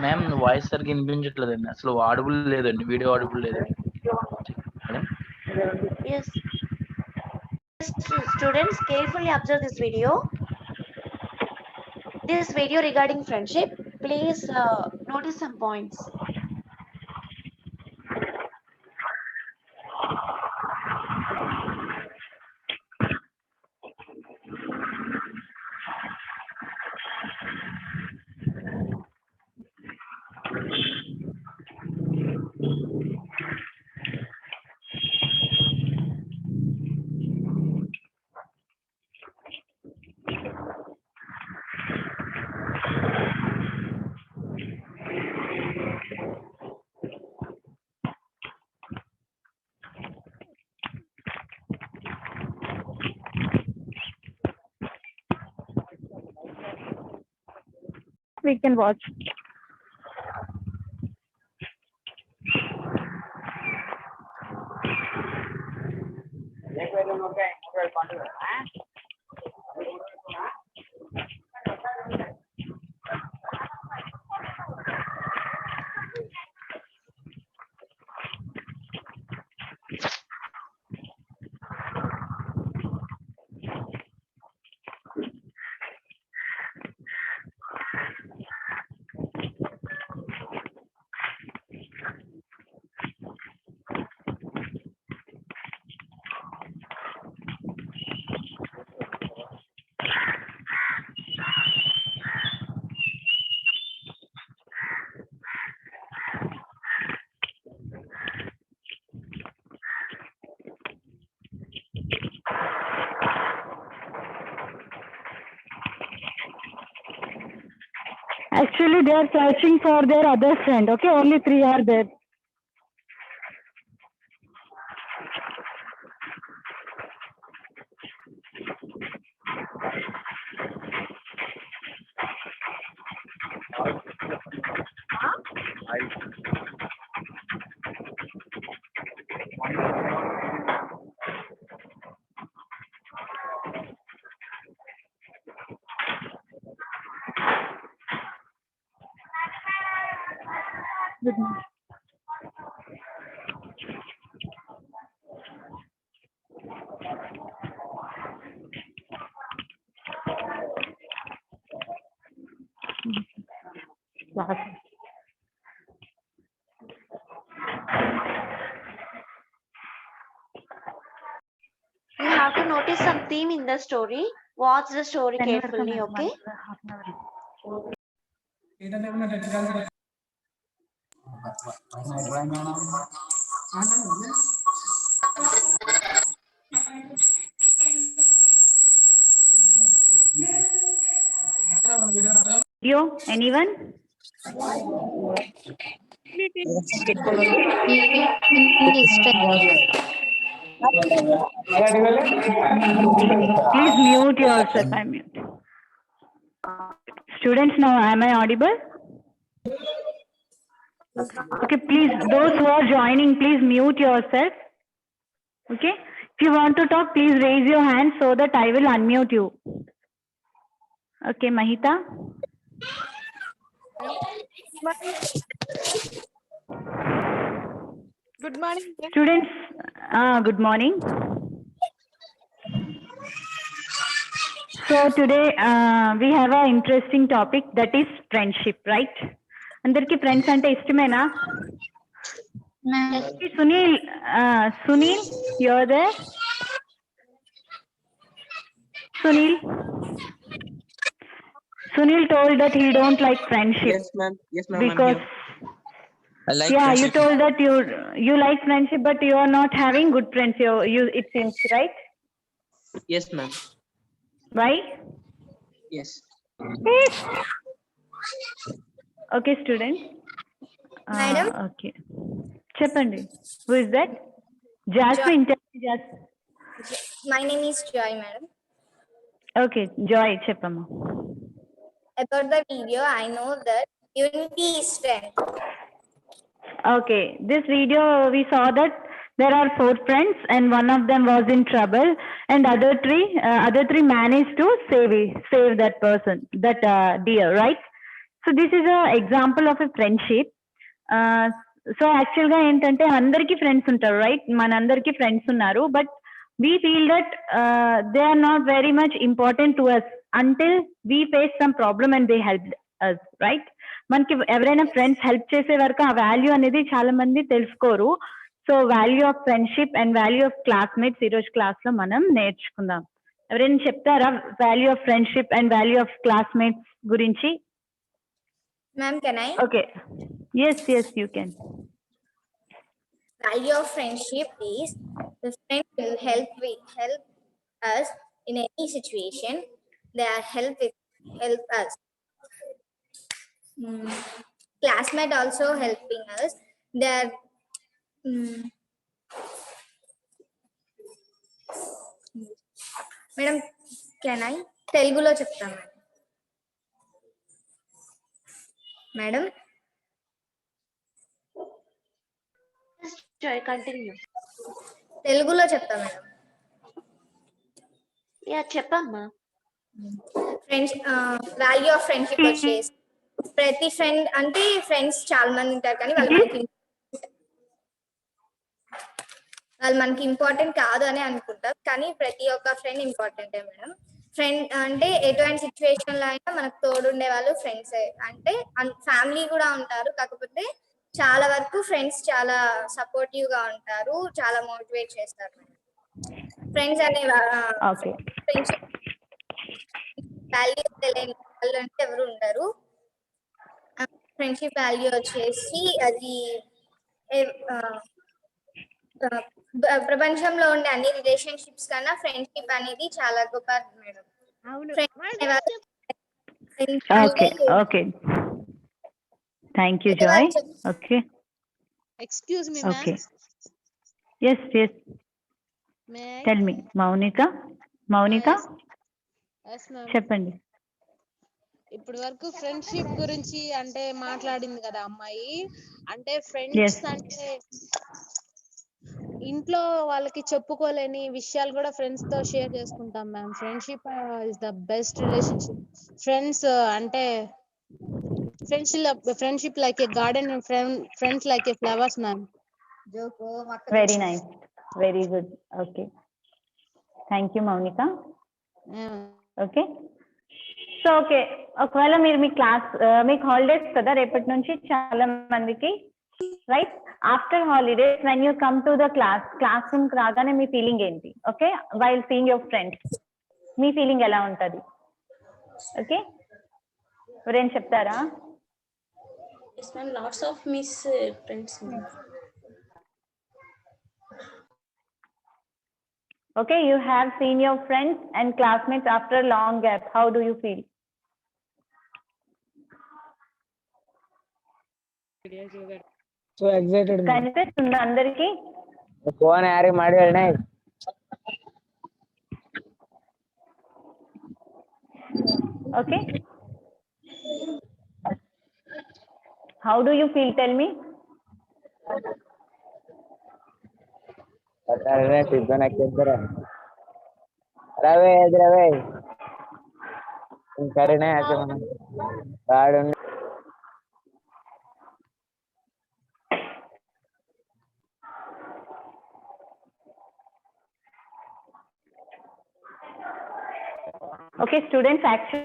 Ma'am voice సరిగ్గా వినిపించట్లేదండి, అసలు audible లేదండి, వీడియో ఆడిబుల్ లేదండి madam. Yes. Students, carefully observe this video. This video regarding friendship. Please notice some points. We can watch. Actually, they are searching for their other friend. Okay, only 3 are there. Good morning. You have to notice some theme in the story. Watch the story carefully, okay? Video, anyone? Please mute yourself. I mute. Students, now am I audible? Okay, please, those who are joining, please mute yourself. Okay, if you want to talk, please raise your hand so that I will unmute you. Okay, Mahita. Good morning. Students, good morning. So today we have an interesting topic, that is friendship, right? Andarki friends ante ishtamena? Sunil, you're there? Sunil told that he don't like friendship. Yes, ma'am. Yes, ma'am. Because I like yeah, friendship. you told that you like friendship, but you are not having good friends. You it seems, right? Yes, ma'am. Why? Yes. Okay, students. Madam? Okay. Cheppandi. Who is that? Jasmine. My name is Joy, madam. Okay, Joy, cheppamma. About the video, I know that unity is strength. Okay, this video we saw that there are 4 friends and one of them was in trouble, and other three managed to save that person, that deer, right? So this is a example of a friendship. So actual గా ఏంటంటే అందరికి friends ఉంటారు, right? మనందరికి friends ఉన్నారు, but we feel that they are not very much important to us until we face some problem and they helped us, right? మనకి ఎవరైనా friends help చేసే వరకు ఆ వాల్యూ అనేది చాలా మంది తెలుసుకోరు. So value of friendship and value of classmates ఈ రోజు క్లాస్ లో మనం నేర్చుకుందాం. ఎవరైనా చెప్తారా value of friendship and value of classmates గురించి? Ma'am, can I? Okay, yes, you can. Value of friendship is the friend will help us in any situation. They are help us. Classmate also helping us. They are Madam, can I? Telugulo chepta madam. Joy, continue. Telugulo chepta madam. Yeah, చెప్పమ్మా. Friends value of friendship వచ్చేసి ప్రతి friend అంటే friends చాలా మంది ఉంటారు, కానీ వాళ్ళు మనకి ఇంపార్టెంట్ కాదు అని అనుకుంటారు, కానీ ప్రతి ఒక్క ఫ్రెండ్ ఇంపార్టెంటే మేడం. ఫ్రెండ్ అంటే ఎటువంటి సిచ్యువేషన్ లో అయినా మనకు తోడుండే వాళ్ళు ఫ్రెండ్స్. అంటే ఫ్యామిలీ కూడా ఉంటారు, కాకపోతే చాలా వరకు ఫ్రెండ్స్ చాలా సపోర్టివ్ గా ఉంటారు, చాలా మోటివేట్ చేస్తారు మేడం. ఫ్రెండ్స్ అనే ఫ్రెండ్షిప్ వాల్యూ తెలియని వాళ్ళు అంటే ఎవరు ఉండరు. ఫ్రెండ్షిప్ వాల్యూ వచ్చేసి అది ప్రపంచంలో ఉండే అన్ని రిలేషన్షిప్స్ కన్నా ఫ్రెండ్షిప్ అనేది చాలా గొప్ప madam. Okay. Thank you, Joy. Okay. Excuse me, Okay. ma'am. Yes. May I? Tell me, Maunika. Yes, ma'am. చెప్పండి. ఇప్పుడు వరకు ఫ్రెండ్షిప్ గురించి అంటే మాట్లాడింది కదా అమ్మాయి. అంటే ఫ్రెండ్స్ అంటే ఇంట్లో వాళ్ళకి చెప్పుకోలేని విషయాలు కూడా ఫ్రెండ్స్ తో షేర్ చేసుకుంటాం ma'am. Friendship is the best relationship. Friends అంటే friendship like a garden, friends like a flowers ma'am. Very nice, very good. Okay, thank you, Maunika. Okay, so okay, ఒకవేళ మీరు మీ క్లాస్ మీకు హాలిడేస్ కదా రేపటి నుంచి చాలా మందికి, right? After holidays when you come to the class room రాగానే మీ feeling ఏంటి? Okay, while seeing your friends me feeling ఎలా ఉంటది? ఓకే, ఎవరేం చెప్తారా? Yes, ma'am. Lots of miss friends. Okay, you have seen your friends and classmates after a long gap. How do you feel? So excited. కనిపిస్తుందా అందరికి? Phone యారికి ಮಾಡಿ ಹೇಳ್ನೆ. Okay, how do you feel? Tell me. ರವೆ ಸಿದ್ದನ ಕೆದ್ದರ ರವೆ ಎದ್ರವೆ ಕರೆನೆ ಆಚೆ ಮನ ಕಾಡು. Okay, students, action.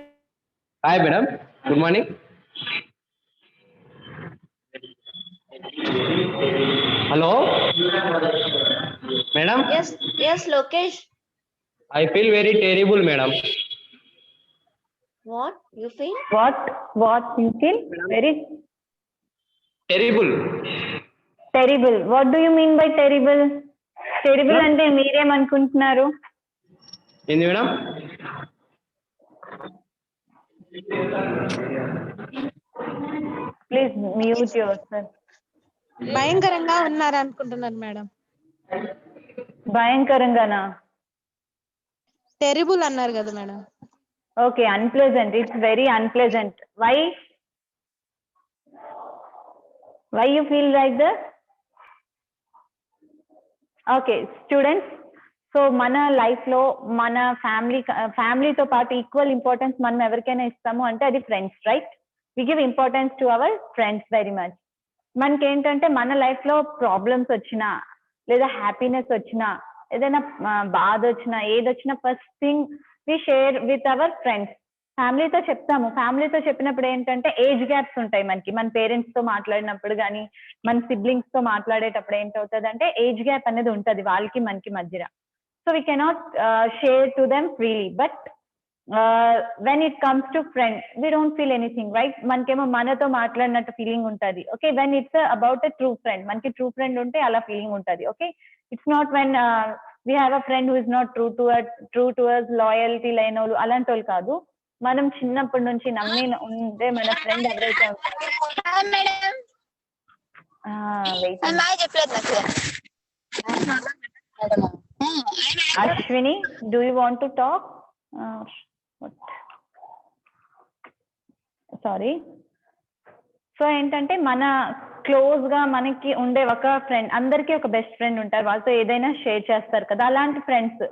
Hi, madam. Good morning. Hello, madam. Yes, Lokesh. I feel very terrible, madam. What you feel? What you feel? Very Terrible. terrible. What do you mean by terrible? Terrible అంటే మీరేమనుకుంటున్నారు? ఏంది madam? Please mute yourself. భయంకరంగా ఉన్నారు అనుకుంటున్నారు madam. భయంకరంగానా? Terrible అన్నారు కదా madam. Okay, unpleasant. It's very unpleasant. Why? Why you feel like this? Okay, students. So మన life లో మన ఫ్యామిలీతో పాటు ఈక్వల్ ఇంపార్టెన్స్ మనం ఎవరికైనా ఇస్తాము అంటే అది friends, right? We give importance to our friends very much. మనకి ఏంటంటే మన లైఫ్ లో ప్రాబ్లమ్స్ వచ్చినా లేదా హ్యాపీనెస్ వచ్చినా ఏదైనా బాధ వచ్చినా ఏదొచ్చినా first thing we share with our friends. ఫ్యామిలీతో చెప్తాము. ఫ్యామిలీతో చెప్పినప్పుడు ఏంటంటే ఏజ్ గ్యాప్స్ ఉంటాయి మనకి. మన పేరెంట్స్ తో మాట్లాడినప్పుడు కానీ మన సిబ్లింగ్స్ తో మాట్లాడేటప్పుడు ఏంటవుతుంది అంటే ఏజ్ గ్యాప్ అనేది ఉంటది వాళ్ళకి మనకి మధ్యన. So we cannot share to them freely. But when it comes to friend we don't feel anything, right? మనకేమో మనతో మాట్లాడినట్టు ఫీలింగ్ ఉంటుంది. Okay, when it's about a true friend, మనకి ట్రూ ఫ్రెండ్ ఉంటే అలా ఫీలింగ్ ఉంటుంది. Okay, it's not when we have a friend who is not true to us, loyalty లేని వాళ్ళు అలాంటి వాళ్ళు కాదు. మనం చిన్నప్పటి నుంచి నమ్మి ఉండే మన ఫ్రెండ్ ఎవరైతే Ashwini, do you want to talk? Sorry. So ఏంటంటే మన క్లోజ్ గా మనకి ఉండే ఒక ఫ్రెండ్, అందరికీ ఒక బెస్ట్ ఫ్రెండ్ ఉంటారు, వాళ్ళతో ఏదైనా షేర్ చేస్తారు కదా. అలాంటి ఫ్రెండ్స్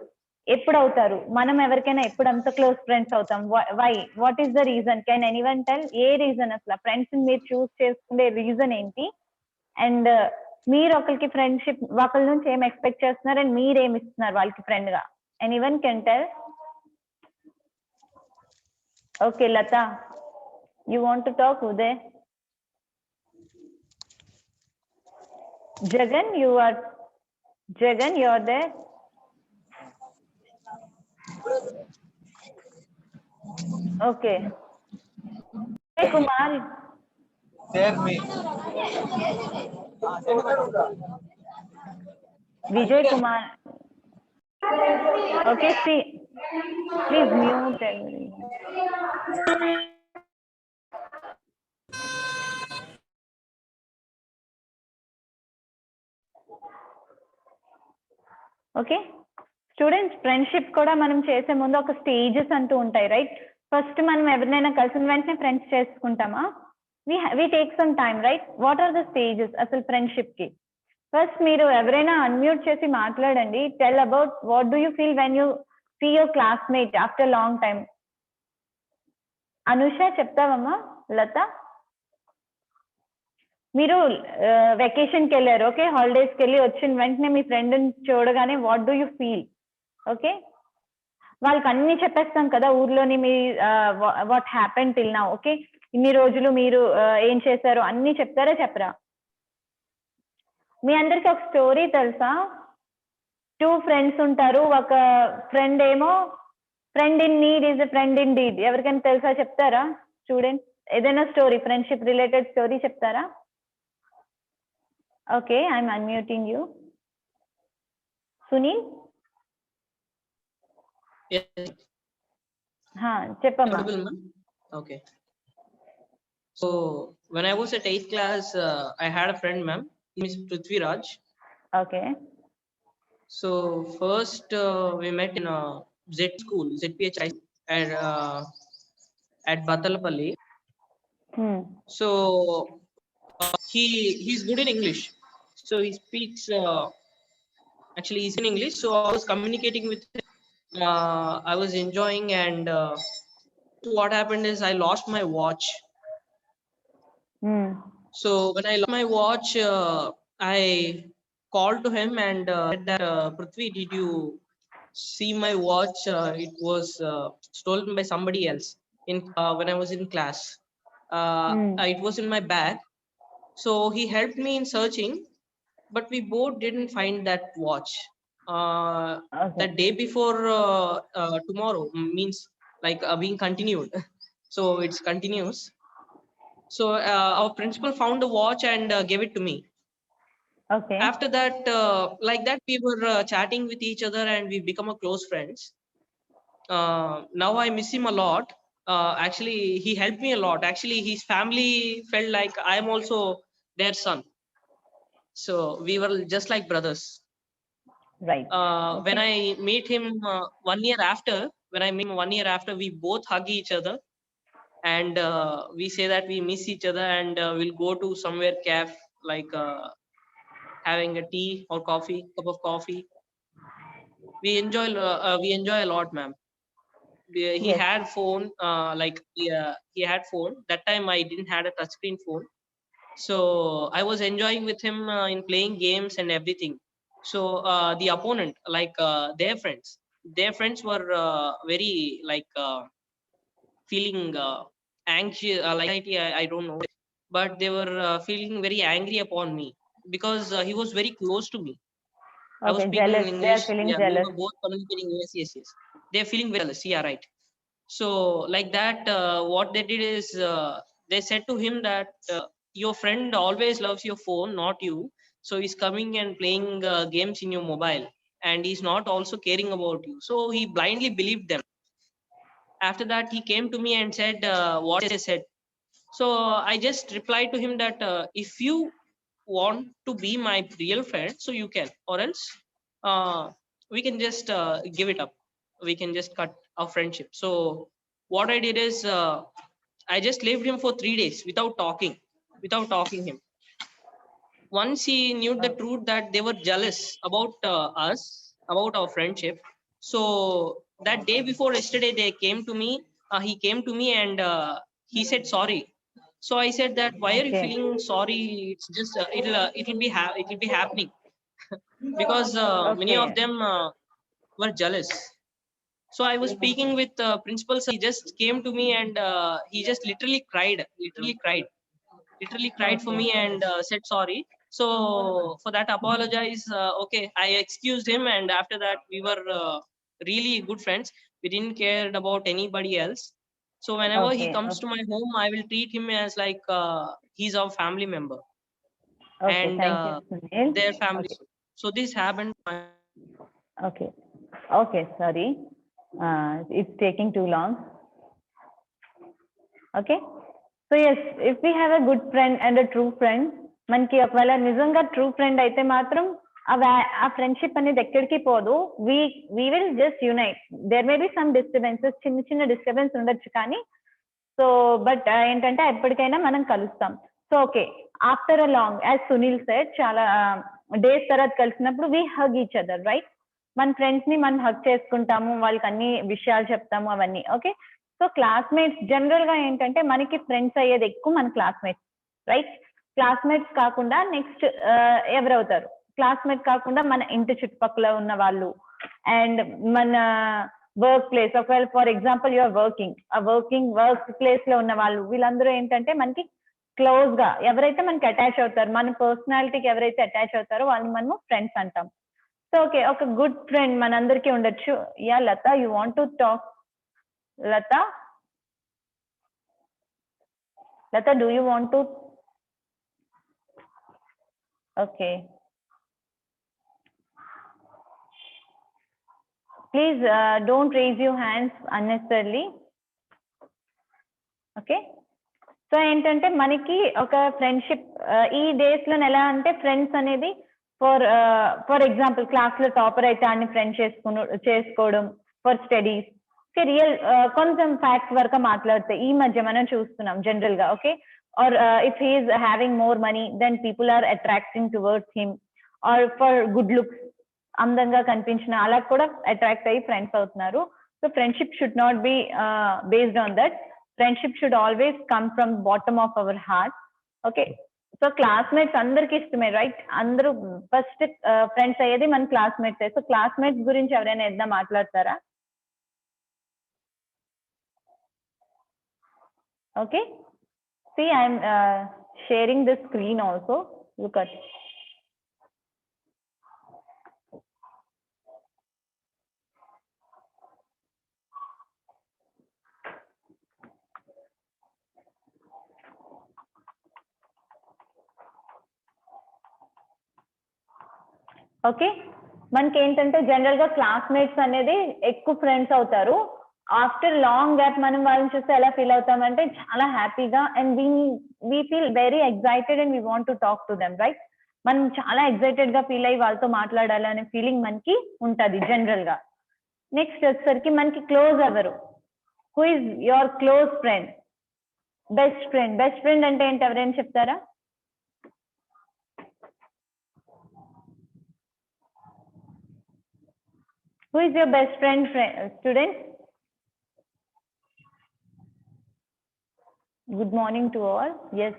ఎప్పుడు అవుతారు? మనం ఎవరికైనా ఎప్పుడు అంత క్లోజ్ ఫ్రెండ్స్ అవుతాం? Why? What is the reason? Can anyone tell? ఏ రీజన్ అసలు? ఫ్రెండ్స్ మీరు చూస్ చేసుకునే రీజన్ ఏంటి? అండ్ మీరు ఒకరికి ఫ్రెండ్షిప్ ఒకరి నుంచి ఏం ఎక్స్పెక్ట్ చేస్తున్నారు అండ్ మీరు ఏమి ఇస్తున్నారు వాళ్ళకి ఫ్రెండ్ గా? Anyone can tell? Okay, Latha, you want to talk? Uday, Jagan, you are there? Okay. Hey, Kumar. Share me. Vijay Kumar. Okay, see. Please mute everyone. Okay students, friendship కూడా మనం చేసే ముందు ఒక స్టేజెస్ అంటూ ఉంటాయి, రైట్? ఫస్ట్ మనం ఎవరినైనా కలిసిన వెంటనే ఫ్రెండ్స్ చేసుకుంటామా? We take some time, right? What are the stages అసలు ఫ్రెండ్షిప్ కి? ఫస్ట్ మీరు ఎవరైనా అన్మ్యూట్ చేసి మాట్లాడండి. Tell about what do you feel when you see your classmate after long time. Anusha చెప్తావమ్మా? లత, మీరు వెకేషన్కి వెళ్ళారు, ఓకే, హాలిడేస్కి వెళ్ళి వచ్చిన వెంటనే మీ ఫ్రెండ్ని చూడగానే what do you feel? Okay, వాళ్ళకి అన్ని చెప్పేస్తాం కదా ఊర్లోని మీ what happen till now. Okay, ఇన్ని రోజులు మీరు ఏం చేశారో అన్ని చెప్తారా చెప్పరా? మీ అందరికి ఒక స్టోరీ తెలుసా? 2 ఫ్రెండ్స్ ఉంటారు. ఒక ఫ్రెండ్ ఏమో friend in need is a friend in deed. ఎవరికైనా తెలుసా? చెప్తారా స్టూడెంట్స్? ఏదైనా స్టోరీ, ఫ్రెండ్షిప్ రిలేటెడ్ స్టోరీ చెప్తారా? Okay, I'm unmuting you. Sunil, చెప్పమ్మా. Okay. So when I was at 8th class, I had a friend, ma'am. He is Prithviraj. Okay. So first we met in a Z school, ZPH High school at Batalapalli. So he's good in English. So he speaks. Actually, he's in English. So I was communicating with him. I was enjoying, and so what happened is I lost my watch. So when I lost my watch, I called to him and said that, Prithvi, did you see my watch? It was stolen by somebody else when I was in class. It was in my bag. So he helped me in searching, but we both didn't find that watch. The day before tomorrow means like being continued. So it's continuous. So our principal found the watch and gave it to me. Okay. After that, like that, we were chatting with each other and we become a close friends. Now I miss him a lot. Actually, he helped me a lot. Actually, his family felt like I am also their son. So we were just like brothers. Right. When I meet him 1 year after, we both hug each other and we say that we miss each other and we'll go to somewhere cafe like having a tea or coffee, cup of coffee. We enjoy a lot, ma'am. He Yes. had phone, he had phone. That time I didn't had a touchscreen phone. So I was enjoying with him in playing games and everything. So the opponent, like their friends were very like feeling anxious, like anxiety, I don't know, but they were feeling very angry upon me because he was very close to me. I was Okay, speaking in jealous. They are English. feeling Yeah, we jealous. were both communicating. Yes, yes, yes. They're feeling very jealous. Yeah, right. So, like that, what they did is they said to him that your friend always loves your phone, not you. So he's coming and playing games in your mobile, and he's not also caring about you. So he blindly believed them. After that, he came to me and said what they said. So I just replied to him that if you want to be my real friend, so you can, or else uh, we can just give it up. We can just cut our friendship. So what I did is I just left him for 3 days without talking him. Once he knew the truth that they were jealous about us, about our friendship. So that day before yesterday, they came to me. He came to me and he said sorry. So I said that why are you Okay. feeling sorry? It's just it will be happening because many of Okay. them were jealous. So I was speaking with principal. Sir. He just came to me and he just literally cried for Okay. me and said sorry. So for that, apologize. Okay, I excused him, and after that, we were really good friends. We didn't care about anybody else. So whenever he Okay. comes to Okay. my home, I will treat him as like he's our family member Okay. and Thank you, Sunil. their family. Okay. So this happened. Okay. Okay. Sorry. It's taking too long. Okay. So yes, if we have a good friend and a true friend, మనకి ఒకవేళ నిజంగా true friend అయితే మాత్రం ఆ friendship అనేది ఎక్కడికి పోదు. We will just unite. There may be some disturbances, చిన్న చిన్న డిస్టర్బెన్స్ ఉండొచ్చు కానీ సో బట్ ఏంటంటే ఎప్పటికైనా మనం కలుస్తాం. So okay, after a long, as Sunil said, చాలా డేస్ తర్వాత కలిసినప్పుడు వి హగ్ ఈచ్ అదర్, రైట్? మన ఫ్రెండ్స్ ని మనం హగ్ చేసుకుంటాము, వాళ్ళకి అన్ని విషయాలు చెప్తాము, అవన్నీ. ఓకే. సో క్లాస్మేట్స్ జనరల్ గా ఏంటంటే మనకి ఫ్రెండ్స్ అయ్యేది ఎక్కువ మన క్లాస్మేట్స్, రైట్? క్లాస్మేట్స్ కాకుండా నెక్స్ట్ ఎవరవుతారు? క్లాస్మేట్ కాకుండా మన ఇంటి చుట్టుపక్కల ఉన్న వాళ్ళు అండ్ మన వర్క్ ప్లేస్, ఒకవేళ for example your work place లో ఉన్న వాళ్ళు, వీళ్ళందరూ ఏంటంటే మనకి క్లోజ్ గా ఎవరైతే మనకి అటాచ్ అవుతారు, మన పర్సనాలిటీకి ఎవరైతే అటాచ్ అవుతారో వాళ్ళని మనము ఫ్రెండ్స్ అంటాం. సో ఓకే, ఒక గుడ్ ఫ్రెండ్ మనందరికీ ఉండొచ్చు. Yeah Latha, you want to talk? Lata? Lata, do you want to? Okay. Please don't raise your hands unnecessarily. Okay. So ఏంటంటే మనకి ఒక ఫ్రెండ్షిప్ ఈ డేస్ లో ఎలా అంటే ఫ్రెండ్స్ అనేది ఫర్ ఎగ్జాంపుల్ క్లాస్ లో టాపర్ అయితే అన్ని ఫ్రెండ్స్ చేసుకోవడం ఫర్ స్టడీస్. రియల్ కొంచెం ఫ్యాక్ట్స్ వరకు మాట్లాడితే ఈ మధ్య మనం చూస్తున్నాం జనరల్ గా. Okay. Or if he is having more money then people are attracting towards him, or for good looks, అందంగా కనిపించిన అలా కూడా అట్రాక్ట్ అయ్యి ఫ్రెండ్స్ అవుతున్నారు. So friendship should not be based on that. Friendship should always come from bottom of our heart. Okay. So classmates అందరికి ఇష్టమే, right? అందరూ first friends అయ్యేది మన క్లాస్మేట్స్. సో క్లాస్మేట్స్ గురించి ఎవరైనా ఏదైనా మాట్లాడతారా? Okay. See, I'm sharing the screen also. Look at. Okay. మనకి ఏంటంటే జనరల్ గా క్లాస్మేట్స్ అనేది ఎక్కువ ఫ్రెండ్స్ అవుతారు. ఆఫ్టర్ లాంగ్ గ్యాప్ మనం వాళ్ళని చూస్తే ఎలా ఫీల్ అవుతామంటే చాలా హ్యాపీగా and we feel very excited and we want to talk to them, right? మనం చాలా ఎక్సైటెడ్ గా ఫీల్ అయ్యి వాళ్ళతో మాట్లాడాలి అనే ఫీలింగ్ మనకి ఉంటది జనరల్ గా. నెక్స్ట్ వచ్చేసరికి మనకి క్లోజ్ ఎవరు? Who is your close friend? Best friend. Best friend అంటే ఏంటి, ఎవరైనా చెప్తారా? Who is your best friend, student? Good morning to all. Yes.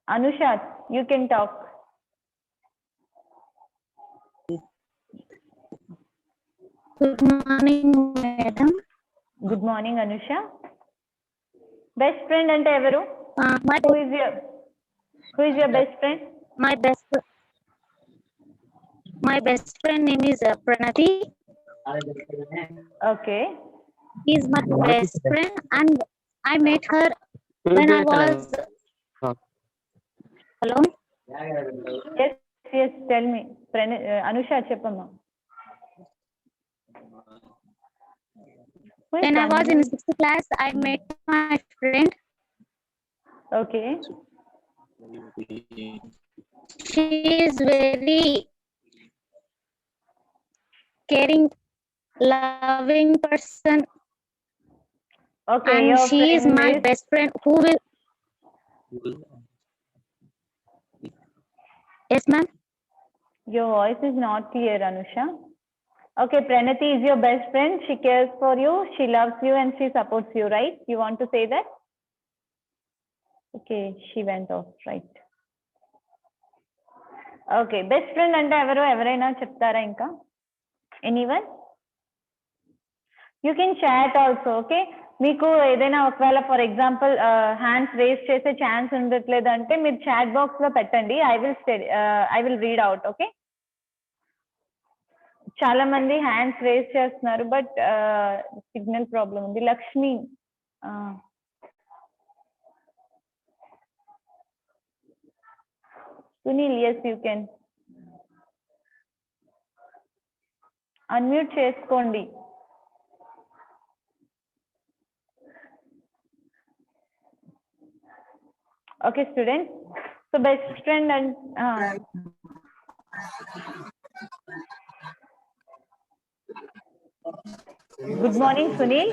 Anusha, you can talk. Good morning, madam. Good morning, Anusha. Best friend ante evaru? Who is your best friend? My best friend name is Pranati. Okay. He's my best friend, and I met her when I was. Hello. Yes. Tell me, Anusha, cheppamma. When I was in 6th class, I met my friend. Okay. She is very caring, loving person. Okay, and your she is friend my is best friend who will. Yes, ma'am. Your voice is not clear, Anusha. Okay, Pranati is your best friend. She cares for you, she loves you, and she supports you, right? You want to say that? Okay, she went off, right? Okay, best friend ante evaraina cheptara inka? Anyone? You can chat also, okay? మీకు ఏదైనా ఒకవేళ for example hands raise చేసే chance ఉండట్లేదు అంటే మీరు chat box లో పెట్టండి. I will read out. Okay, చాలా మంది హ్యాండ్స్ రేస్ చేస్తున్నారు బట్ సిగ్నల్ ప్రాబ్లం ఉంది. Lakshmi, Sunil, yes you can unmute చేసుకోండి. Okay, students. So best friend and good morning, Sunil.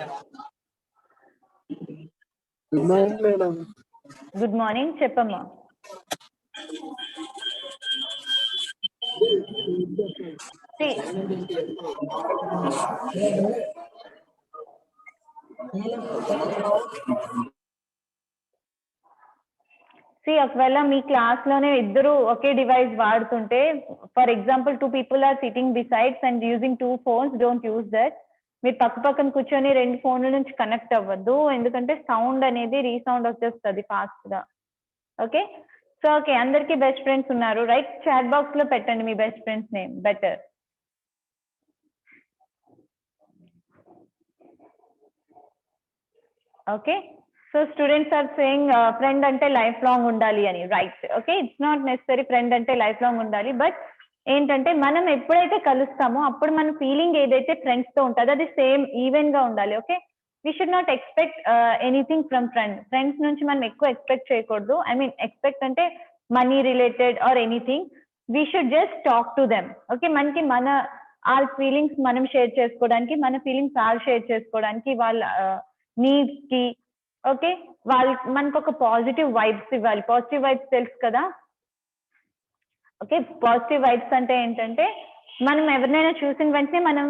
Good morning, madam. Good morning, Cheppamma. ఒకవేళ మీ class లోనే ఇద్దరు ఒకే డివైస్ వాడుతుంటే, for example 2 people are sitting besides and using 2 phones, don't use that. మీరు పక్క పక్కన కూర్చొని 2 ఫోన్ల నుంచి కనెక్ట్ అవ్వద్దు, ఎందుకంటే సౌండ్ అనేది రీసౌండ్ వచ్చేస్తుంది ఫాస్ట్ గా. ఓకే, సో ఓకే, అందరికి బెస్ట్ ఫ్రెండ్స్ ఉన్నారు, రైట్? చాట్ బాక్స్ లో పెట్టండి మీ best friends name, better. Okay, so students are saying friend అంటే లైఫ్ లాంగ్ ఉండాలి అని, right? Okay, it's not necessary friend అంటే లైఫ్ లాంగ్ ఉండాలి, బట్ ఏంటంటే మనం ఎప్పుడైతే కలుస్తామో అప్పుడు మన ఫీలింగ్ ఏదైతే ఫ్రెండ్స్ తో ఉంటుందో అది సేమ్ ఈవెన్ గా ఉండాలి. Okay, we should not expect anything from friends నుంచి మనం ఎక్కువ ఎక్స్పెక్ట్ చేయకూడదు. ఐ మీన్ ఎక్స్పెక్ట్ అంటే money related or anything, we should just talk to them. Okay, మనకి మన వాళ్ళ ఫీలింగ్స్ మనం షేర్ చేసుకోవడానికి, మన ఫీలింగ్స్ వాళ్ళు షేర్ చేసుకోవడానికి, వాళ్ళ నీడ్స్ కి, ఓకే, మనకు ఒక పాజిటివ్ వైబ్స్ ఇవ్వాలి. పాజిటివ్ వైబ్స్ తెలుసు కదా? ఓకే, పాజిటివ్ వైబ్స్ అంటే ఏంటంటే మనం ఎవరినైనా చూసిన వెంటనే మనం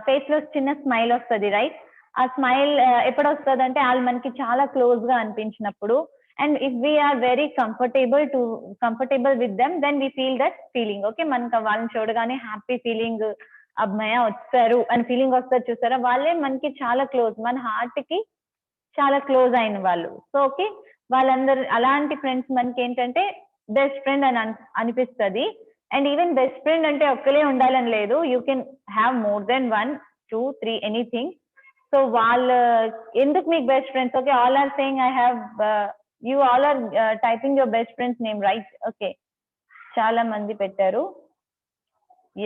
ఫేస్ లో చిన్న స్మైల్ వస్తుంది, రైట్? ఆ స్మైల్ ఎప్పుడు వస్తుంది అంటే వాళ్ళు మనకి చాలా క్లోజ్ గా అనిపించినప్పుడు, and if we're very comfortable with them, then we feel that feeling. Okay, మనకు వాళ్ళని చూడగానే హ్యాపీ ఫీలింగ్, అమ్మాయ వచ్చారు అని ఫీలింగ్ వస్తుంది, చూసారా? వాళ్ళే మనకి చాలా క్లోజ్, మన హార్ట్ కి చాలా క్లోజ్ అయిన వాళ్ళు. సో ఓకే, వాళ్ళందరూ అలాంటి ఫ్రెండ్స్ మనకి ఏంటంటే బెస్ట్ ఫ్రెండ్ అని అనిపిస్తుంది. అండ్ ఈవెన్ బెస్ట్ ఫ్రెండ్ అంటే ఒక్కలే ఉండాలని లేదు, you can have more than 1, 2, 3 anything. So వాళ్ళు ఎందుకు మీకు best friends? Okay, all are saying I have, you all are typing your best friends name, right? Okay, చాలా మంది పెట్టారు.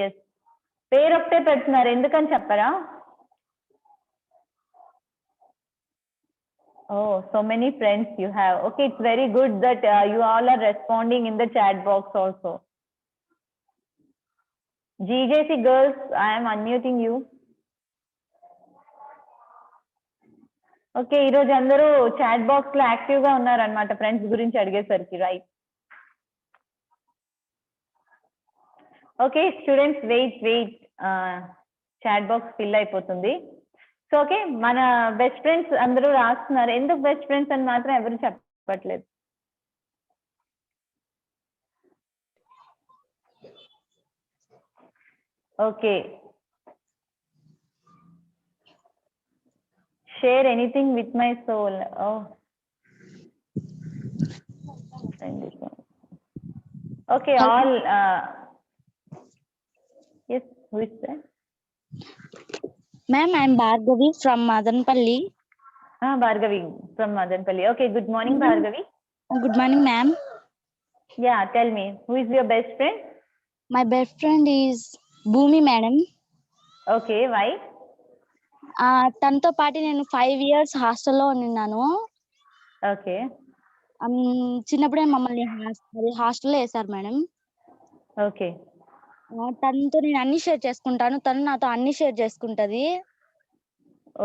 ఎస్, పేరు ఒకటే పెడుతున్నారు, ఎందుకని చెప్పరా? Oh, so many friends you have. Okay, it's very good that you all are responding in the chat box also. GJC girls, I am unmuting you. Okay, ఈ రోజు అందరూ చాట్ బాక్స్ లో యాక్టివ్ గా ఉన్నారన్నమాట ఫ్రెండ్స్ గురించి అడిగేసరికి, right? Okay students wait chat box fill అయిపోతుంది. So okay మన బెస్ట్ ఫ్రెండ్స్ అందరూ రాస్తున్నారు. ఎందుకు బెస్ట్ ఫ్రెండ్స్ అని మాత్రం ఎవరు చెప్పట్లేదు? Okay share anything with my soul. Okay all yes, who is that? Ma'am, I'm Bhargavi from Madanpalli. Bhargavi from Madanpalli. Okay, good morning, Bhargavi. Good morning, ma'am. Yeah, tell me, who is your best friend? My best friend is Bhumi, madam. Okay, why? తనతో పాటు నేను 5 years హాస్టల్లో ఉన్నాను. Okay. చిన్నప్పుడే మమ్మల్ని హాస్టల్లో వేశారు madam. Okay. తనతో నేను అన్ని షేర్ చేసుకుంటాను, తను నాతో అన్ని షేర్ చేసుకుంటది.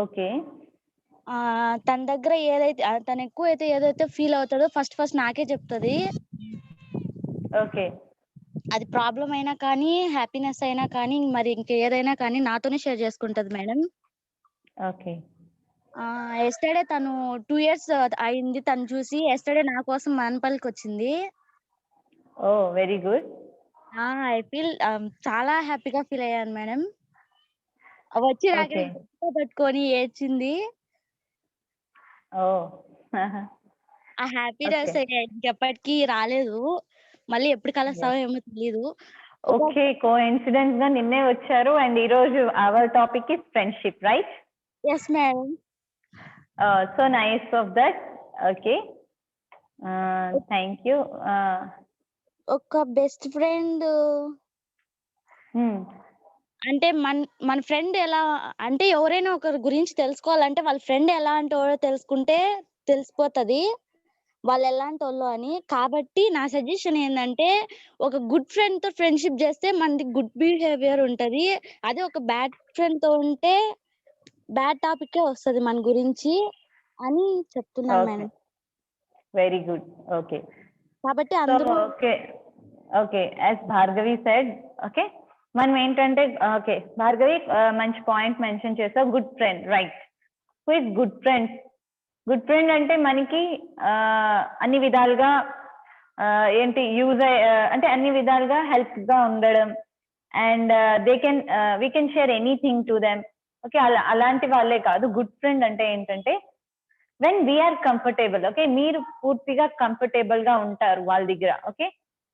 ఓకే. తన దగ్గర ఏదైతే తను ఎక్కువ అయితే ఏదైతే ఫీల్ అవుతుందో ఫస్ట్ నాకే చెప్తుంది. ఓకే. అది ప్రాబ్లం అయినా కానీ హ్యాపీనెస్ అయినా కానీ మరి ఇంకేదైనా కానీ నాతోనే షేర్ చేసుకుంటది మేడం. ఓకే. ఎస్టర్డే తను 2 years అయింది తను చూసి. ఎస్టర్డే నా కోసం మదనపల్లికి వచ్చింది. ఓ వెరీ గుడ్. ఐ ఫీల్ చాలా హ్యాపీగా ఫీల్ అయ్యాను మేడం. వచ్చి పట్టుకొని ఏడ్చింది. ఆ హ్యాపీనెస్ ఇంకెప్పటికీ రాలేదు. మళ్ళీ ఎప్పుడు కలుస్తావో ఏమో తెలియదు. ఓకే కోఇన్సిడెన్స్ గా నిన్నే వచ్చారు అండ్ ఈ రోజు our topic is friendship, right? yes madam. So nice of that. Okay, thank you. ఒక బెస్ట్ ఫ్రెండ్ అంటే మన ఫ్రెండ్ ఎలా అంటే ఎవరైనా ఒకరి గురించి తెలుసుకోవాలంటే వాళ్ళ ఫ్రెండ్ ఎలాంటి వాడో తెలుసుకుంటే తెలిసిపోతుంది వాళ్ళు ఎలాంటి వాళ్ళు అని. కాబట్టి నా సజెషన్ ఏంటంటే ఒక గుడ్ ఫ్రెండ్ తో ఫ్రెండ్షిప్ చేస్తే మనది గుడ్ బిహేవియర్ ఉంటది. అదే ఒక బ్యాడ్ ఫ్రెండ్ తో ఉంటే బ్యాడ్ టాపిక్ వస్తుంది మన గురించి అని చెప్తున్నాను మేడం. Very good. ఓకే కాబట్టి అందరూ okay as Bhargavi said. Okay మనం ఏంటంటే ఓకే భార్గవి మంచి పాయింట్ మెన్షన్ చేసావు. Good friend, right? Who is good friend? Good friend అంటే మనకి అన్ని విధాలుగా ఏంటి యూజ్ అంటే అన్ని విధాలుగా హెల్ప్ గా ఉండడం and we can share anything to them. Okay అలాంటి వాళ్ళే కాదు. గుడ్ ఫ్రెండ్ అంటే ఏంటంటే వెన్ వీఆర్ కంఫర్టబుల్, ఓకే మీరు పూర్తిగా కంఫర్టబుల్ గా ఉంటారు వాళ్ళ దగ్గర, okay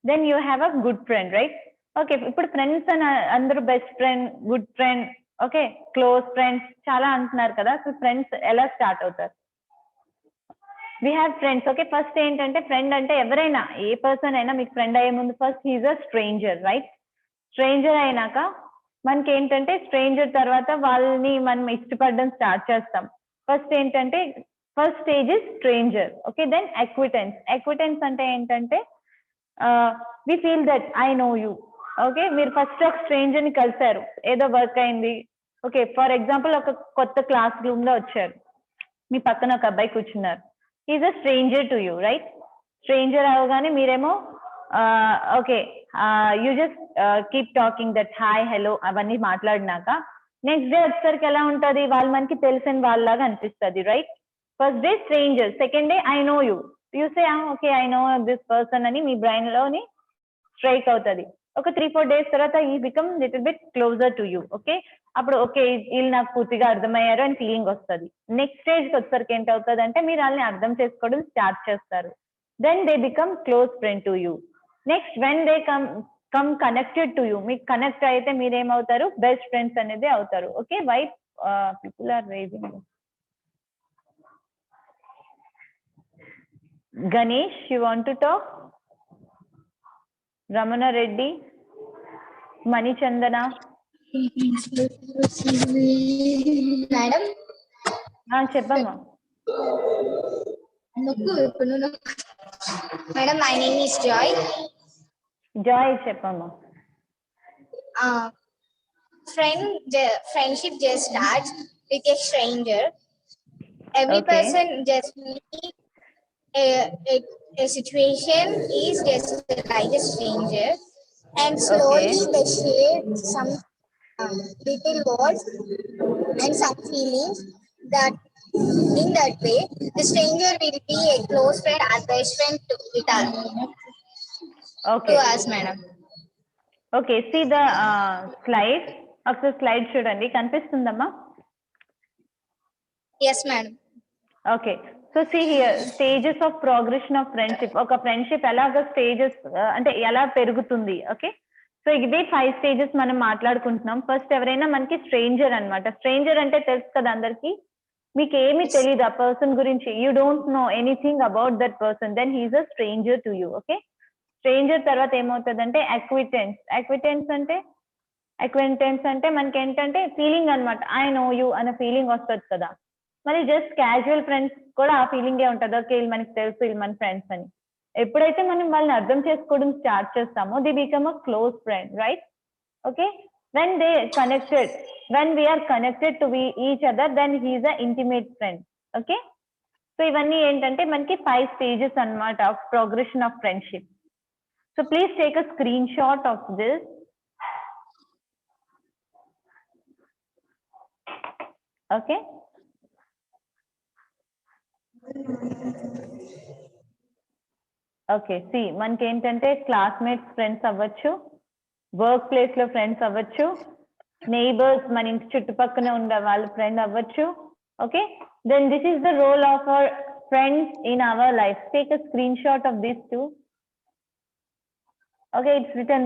then you have a good friend, right? Okay ఇప్పుడు ఫ్రెండ్స్ అని అందరూ best friend, good friend, okay close friends చాలా అంటున్నారు కదా. సో ఫ్రెండ్స్ ఎలా స్టార్ట్ అవుతారు? We have friends. Okay first ఏంటంటే ఫ్రెండ్ అంటే ఎవరైనా ఏ పర్సన్ అయినా మీకు ఫ్రెండ్ అయ్యే ముందు first he's a stranger, right? Stranger అయినాక మనకి ఏంటంటే స్ట్రేంజర్ తర్వాత వాళ్ళని మనం ఇష్టపడడం స్టార్ట్ చేస్తాం. ఫస్ట్ ఏంటంటే first stage is stranger, okay then acquaintance. Acquaintance అంటే ఏంటంటే we feel that I know you. Okay మీరు ఫస్ట్ ఒక స్ట్రేంజర్ ని కలిసారు, ఏదో వర్క్ అయింది. ఓకే ఫర్ ఎగ్జాంపుల్ ఒక కొత్త క్లాస్ రూమ్ లో వచ్చారు, మీ పక్కన ఒక అబ్బాయి కూర్చున్నారు. Is a stranger to you, right? Stranger అవగానే మీరేమో okay you just keep talking that hi hello అవన్నీ మాట్లాడినాక నెక్స్ట్ డే వచ్చేసరికి ఎలా ఉంటుంది? వాళ్ళు మనకి తెలిసిన వాళ్ళలాగా అనిపిస్తుంది, right? First day stranger, second day I know you, you say okay I know this person అని మీ బ్రెయిన్ లోని స్ట్రైక్ అవుతుంది. ఒక 3-4 days తర్వాత ఈ become little bit closer to you, okay అప్పుడు ఓకే వీళ్ళు నాకు పూర్తిగా అర్థమయ్యారు అని ఫీలింగ్ వస్తుంది. నెక్స్ట్ స్టేజ్కి వచ్చేసరికి ఏంటవుతుంది అంటే మీరు వాళ్ళని అర్థం చేసుకోవడం స్టార్ట్ చేస్తారు. Then they become close friend to you. Next when they come connected to you, మీకు కనెక్ట్ అయితే మీరేమవుతారు? బెస్ట్ ఫ్రెండ్స్ అనేది అవుతారు. Okay why people are raising? Ganesh, you want to talk? Ramana Reddy, Manichandana madam చెప్పమ్మా. Madam my name is Joy. Joy చెప్పమ్మా. Friendship just starts with a stranger. Every person just meet a situation is just like a stranger. and slowly they shared some little words and some feelings that in that way the stranger will be a close friend and best friend to it all to Okay. us, madam. Okay, see the slide. ఒకసారి slide చూడండి, కనిపిస్తుందమ్మా? Yes, madam. Okay, so see here stages of progression of friendship. ఒక friendship ఎలాగ stages అంటే ఎలా పెరుగుతుంది. Okay, so ఇవే 5 stages మనం మాట్లాడుకుంటున్నాం. ఫస్ట్ ఎవరైనా మనకి స్ట్రేంజర్ అన్నమాట. స్ట్రేంజర్ అంటే తెలుసు కదా అందరికి, మీకు ఏమి తెలియదు ఆ పర్సన్ గురించి, you don't know anything about that person, then he is a stranger to you. Okay, stranger తర్వాత ఏమవుతుందంటే అక్విటెన్స్. అక్విటెన్స్ అంటే మనకి ఏంటంటే ఫీలింగ్ అనమాట, ఐ నో యూ అనే ఫీలింగ్ వస్తుంది కదా. మరి జస్ట్ క్యాజువల్ ఫ్రెండ్స్ కూడా ఆ ఫీలింగే ఉంటుంది, ఓకే వీళ్ళు మనకి తెలుసు, వీళ్ళు మన ఫ్రెండ్స్ అని. ఎప్పుడైతే మనం వాళ్ళని అర్థం చేసుకోవడం స్టార్ట్ చేస్తామో they become a close friend, right? Okay, when we are connected to each other, then he is a intimate friend. Okay, so ఇవన్నీ ఏంటంటే మనకి 5 stages అన్నమాట of progression of friendship. So please take a screenshot of this. Okay, okay, see మనకి ఏంటంటే classmates friends అవ్వచ్చు, work place లో friends అవ్వచ్చు, neighbours మన ఇంటి చుట్టుపక్కన ఉండే వాళ్ళు ఫ్రెండ్ అవ్వచ్చు. Okay, then this is the role of our friends in our life. Take a screenshot of these two. Okay, it's written,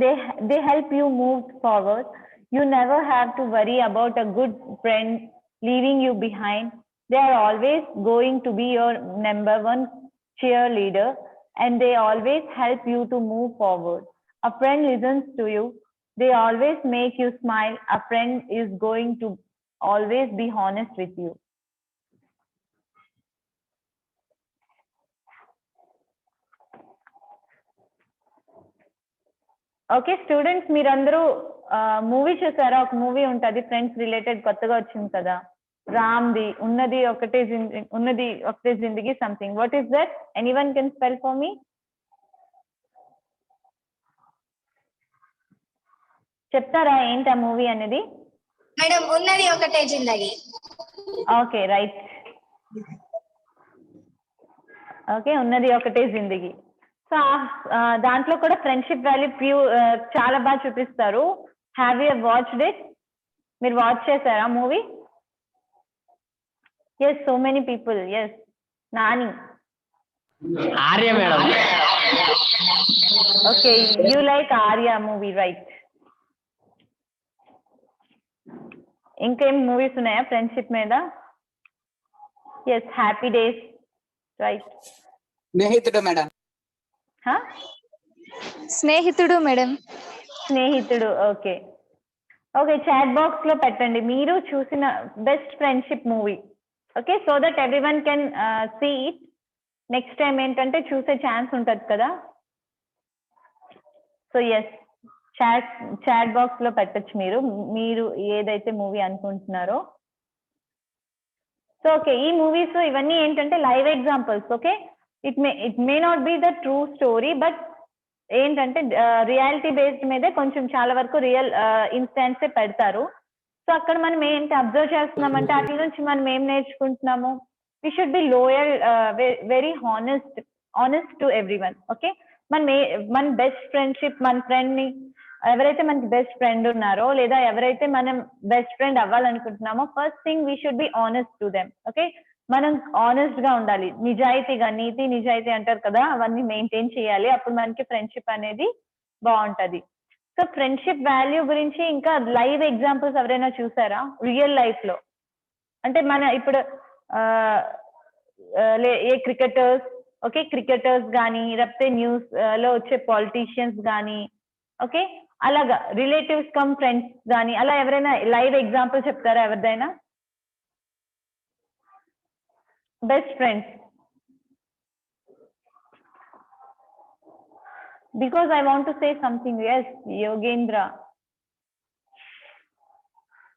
they help you move forward. You never have to worry about a good friend leaving you behind. They are always going to be your number one cheerleader, and they always help you to move forward. A friend listens to you. They always make you smile. A friend is going to always be honest with you. Okay students, మీరందరూ movie చూసారా? ఒక movie ఉంటుంది friends related, కొత్తగా వచ్చింది కదా, రామ్ది, ఉన్నది ఒకటే జిందగీ something. What is that? Anyone can spell for me? చెప్తారా ఏంటి ఆ మూవీ అనేది? మేడం, ఉన్నది ఒకటే జిందగీ. Okay, right. ఓకే, ఉన్నది ఒకటే జిందగీ. సో దాంట్లో కూడా ఫ్రెండ్షిప్ వాల్యూ చాలా బాగా చూపిస్తారు. Have you watched it? మీరు వాచ్ చేశారా movie? Yes, so many people. Yes, Nani. Arya madam. Okay, you like Arya movie, right. ఇంకేం మూవీస్ ఉన్నాయా ఫ్రెండ్షిప్ మీద? Yes, Happy Days, right. స్నేహితుడు మేడం. స్నేహితుడు మేడం. స్నేహితుడు, ఓకే. ఓకే, చాట్ బాక్స్ లో పెట్టండి మీరు చూసిన best friendship movie. Okay, so that everyone can see it. Next time ఏంటంటే చూసే ఛాన్స్ ఉంటుంది కదా. సో ఎస్, చాట్ బాక్స్ లో పెట్టచ్చు మీరు ఏదైతే మూవీ అనుకుంటున్నారో. సో ఓకే, ఈ మూవీస్ ఇవన్నీ ఏంటంటే live examples. Okay, it may not be the true story, but ఏంటంటే రియాలిటీ బేస్డ్ మీదే కొంచెం చాలా వరకు రియల్ ఇన్స్టెన్సే పెడతారు. సో అక్కడ మనం ఏంటి అబ్జర్వ్ చేస్తున్నామంటే వాటి నుంచి మనం ఏం నేర్చుకుంటున్నాము? We should be loyal, very honest to everyone. Okay, మన బెస్ట్ ఫ్రెండ్షిప్, మన ఫ్రెండ్ ని ఎవరైతే మనకి బెస్ట్ ఫ్రెండ్ ఉన్నారో లేదా ఎవరైతే మనం బెస్ట్ ఫ్రెండ్ అవ్వాలనుకుంటున్నామో, first thing we should be honest to them. Okay, మనం ఆనెస్ట్ గా ఉండాలి, నిజాయితీగా, నీతి నిజాయితీ అంటారు కదా, అవన్నీ మెయింటైన్ చేయాలి. అప్పుడు మనకి ఫ్రెండ్షిప్ అనేది బాగుంటది. సో ఫ్రెండ్షిప్ వాల్యూ గురించి ఇంకా లైవ్ ఎగ్జాంపుల్స్ ఎవరైనా చూసారా రియల్ లైఫ్ లో? అంటే మన ఇప్పుడు ఏ క్రికెటర్స్, ఓకే, క్రికెటర్స్ కానీ లేకపోతే న్యూస్ లో వచ్చే పాలిటీషియన్స్ కానీ, ఓకే, అలాగా రిలేటివ్స్ కమ్ ఫ్రెండ్స్ కానీ, అలా ఎవరైనా లైవ్ ఎగ్జాంపుల్ చెప్తారా ఎవరిదైనా? Best friends. Because I want to say something. Yes, Yogendra.